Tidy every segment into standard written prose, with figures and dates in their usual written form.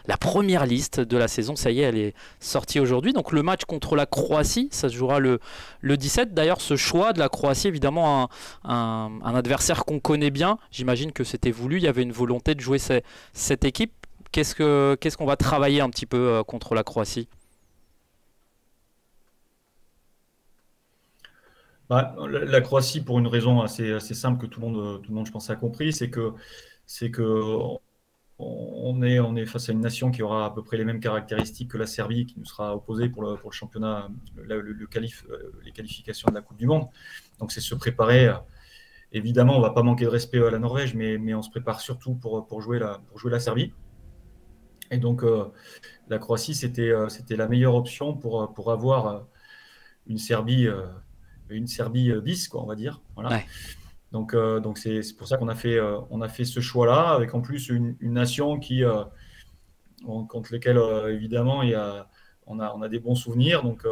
la première liste de la saison. Ça y est, elle est sortie aujourd'hui. Donc le match contre la Croatie, ça se jouera le 17. D'ailleurs, ce choix de la Croatie, évidemment, un adversaire qu'on connaît bien. J'imagine que c'était voulu. Il y avait une volonté de jouer cette équipe. Qu'est-ce qu'on va travailler un petit peu contre la Croatie? Bah, la Croatie, pour une raison assez simple que tout le monde, je pense, a compris, c'est que on est face à une nation qui aura à peu près les mêmes caractéristiques que la Serbie, qui nous sera opposée pour le championnat, les qualifications de la Coupe du Monde. Donc, c'est se préparer. Évidemment, on ne va pas manquer de respect à la Norvège, mais on se prépare surtout pour jouer la Serbie. Et donc, la Croatie, c'était la meilleure option pour avoir une Serbie, bis, quoi, on va dire. Voilà. Ouais. Donc c'est pour ça on a fait ce choix-là, avec en plus une nation contre lesquelles, évidemment, on a des bons souvenirs, donc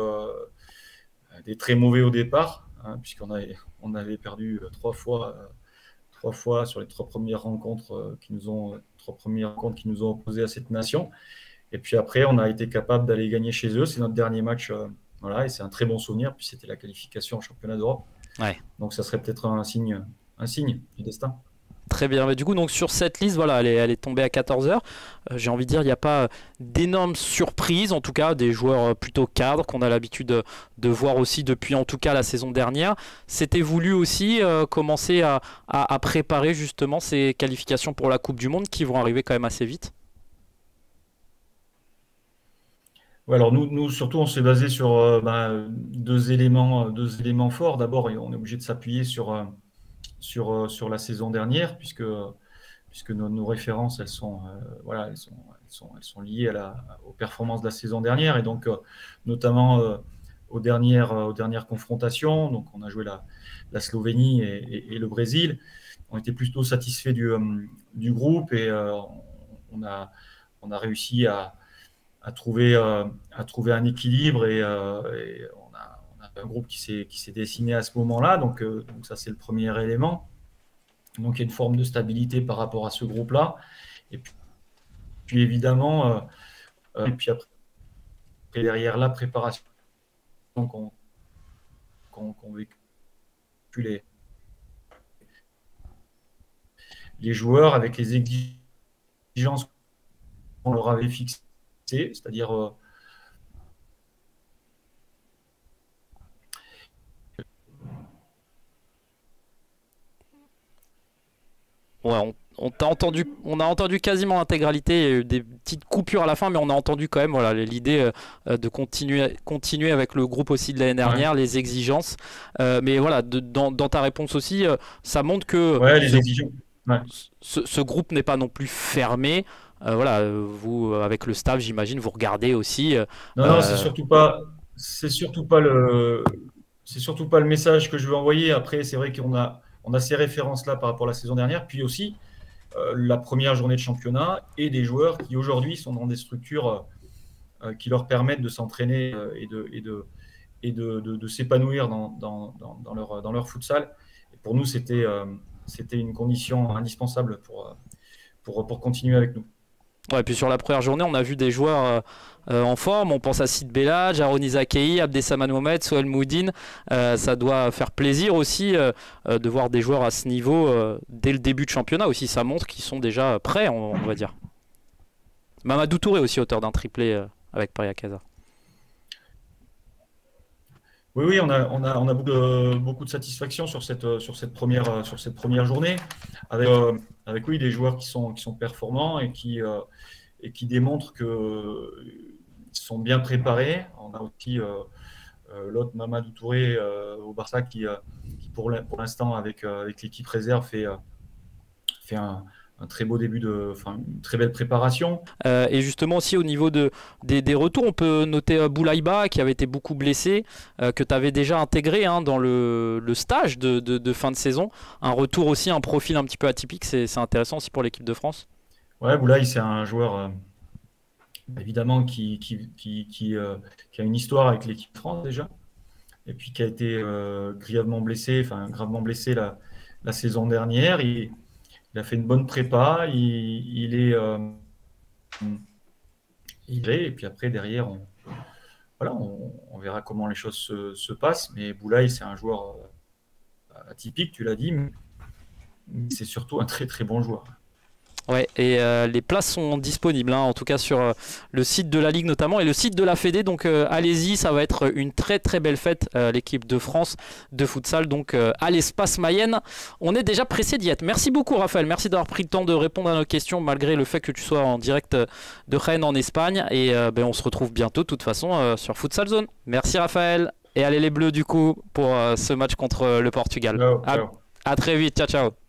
des très mauvais au départ, hein, on avait perdu trois fois sur les trois premières rencontres qui nous ont opposés à cette nation. Et puis après, on a été capable d'aller gagner chez eux. C'est notre dernier match, voilà, et c'est un très bon souvenir, puis c'était la qualification au championnat d'Europe. Ouais. Donc ça serait peut-être un signe du destin. Très bien. Mais du coup, donc sur cette liste, voilà, elle est tombée à 14 heures. J'ai envie de dire, il n'y a pas d'énormes surprises, en tout cas, des joueurs plutôt cadres qu'on a l'habitude de voir aussi depuis, en tout cas, la saison dernière. C'était voulu aussi commencer à préparer justement ces qualifications pour la Coupe du Monde qui vont arriver quand même assez vite. Ouais, alors nous surtout, on s'est basé sur deux éléments forts. D'abord, on est obligé de s'appuyer sur la saison dernière, puisque nos références, voilà, elles sont liées aux performances de la saison dernière, et donc notamment aux dernières confrontations. Donc, on a joué la Slovénie et le Brésil. On était plutôt satisfait du groupe, et on a réussi à trouver un équilibre, et on a un groupe qui s'est dessiné à ce moment-là. Donc ça, c'est le premier élément. Donc il y a une forme de stabilité par rapport à ce groupe-là. Et puis évidemment, et puis après, derrière la préparation qu'ont vécu les joueurs, avec les exigences qu'on leur avait fixées, c'est-à-dire Ouais, on t'a entendu, on a entendu quasiment l'intégralité. Il y a eu des petites coupures à la fin, mais on a entendu quand même voilà, l'idée de continuer avec le groupe aussi de l'année ouais, dernière, les exigences. Mais voilà, dans ta réponse aussi, ça montre que ouais, les exigences. Ouais. ce groupe n'est pas non plus fermé. Voilà, vous, avec le staff, j'imagine, vous regardez aussi. Non, non, Euh, c'est surtout pas c'est surtout pas le message que je veux envoyer. Après, c'est vrai on a ces références-là par rapport à la saison dernière, puis aussi la première journée de championnat, et des joueurs qui aujourd'hui sont dans des structures qui leur permettent de s'entraîner de s'épanouir dans leur futsal. Et pour nous, c'était une condition indispensable pour continuer avec nous. Ouais, et puis sur la première journée, on a vu des joueurs en forme. On pense à Sid Bellage, Aaron Izakei, Abdessamad Mohamed, Sohel Moudine. Ça doit faire plaisir aussi de voir des joueurs à ce niveau dès le début de championnat aussi. Ça montre qu'ils sont déjà prêts, on va dire. Mamadou Touré aussi, auteur d'un triplé avec Paris Casa. Oui, oui, on a beaucoup de satisfaction sur cette première journée, avec oui, des joueurs qui sont performants, et qui démontrent qu'ils sont bien préparés. On a aussi l'autre Mamadou Touré au Barça qui pour l'instant, avec l'équipe réserve, fait un très beau enfin, une très belle préparation. Et justement aussi au niveau des retours, on peut noter Boulaïba qui avait été beaucoup blessé, que tu avais déjà intégré hein, dans le stage de fin de saison. Un retour aussi, un profil un petit peu atypique, c'est intéressant aussi pour l'équipe de France. Ouais, Boulaye, c'est un joueur évidemment qui a une histoire avec l'équipe de France déjà, et puis qui a été gravement blessé la saison dernière. Il a fait une bonne prépa. Et puis après, derrière, voilà, on verra comment les choses se passent. Mais Boulaye, c'est un joueur atypique, tu l'as dit, mais c'est surtout un très très bon joueur. Ouais, et les places sont disponibles, hein, en tout cas sur le site de la Ligue notamment et le site de la Fédé. Donc allez-y, ça va être une très très belle fête, l'équipe de France de futsal. Donc à l'Espace Mayenne, on est déjà pressé d'y être. Merci beaucoup Raphaël, merci d'avoir pris le temps de répondre à nos questions malgré le fait que tu sois en direct de Rennes en Espagne. Et on se retrouve bientôt de toute façon sur Futsal Zone. Merci Raphaël, et allez les Bleus du coup pour ce match contre le Portugal. Ciao, À, ciao. à très vite, ciao ciao.